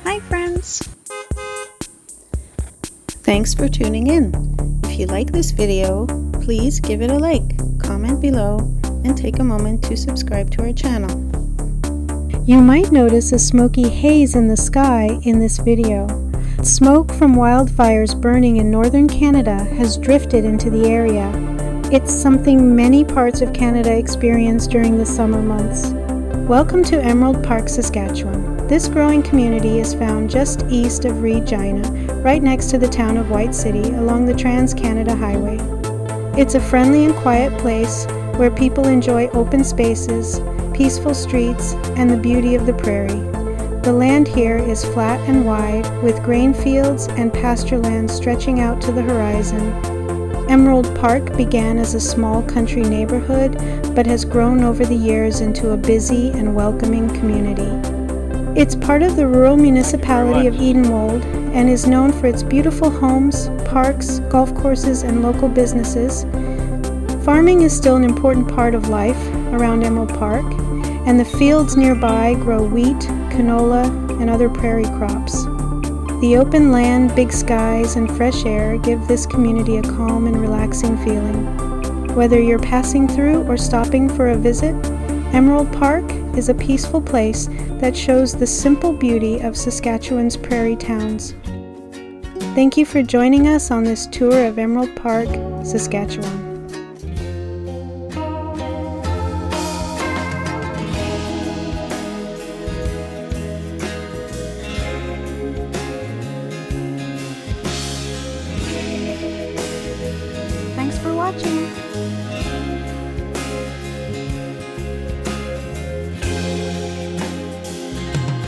Hi friends! Thanks for tuning in. If you like this video, please give it a like, comment below, and take a moment to subscribe to our channel. You might notice a smoky haze in the sky in this video. Smoke from wildfires burning in northern Canada has drifted into the area. It's something many parts of Canada experience during the summer months. Welcome to Emerald Park, Saskatchewan. This growing community is found just east of Regina, right next to the town of White City along the Trans-Canada Highway. It's a friendly and quiet place where people enjoy open spaces, peaceful streets, and the beauty of the prairie. The land here is flat and wide, with grain fields and pasture land stretching out to the horizon. Emerald Park began as a small country neighborhood, but has grown over the years into a busy and welcoming community. It's part of the rural municipality of Edenwold and is known for its beautiful homes, parks, golf courses, and local businesses. Farming is still an important part of life around Emerald Park, and the fields nearby grow wheat, canola, and other prairie crops. The open land, big skies, and fresh air give this community a calm and relaxing feeling. Whether you're passing through or stopping for a visit, Emerald Park is a peaceful place that shows the simple beauty of Saskatchewan's prairie towns. Thank you for joining us on this tour of Emerald Park, Saskatchewan. Thanks for watching.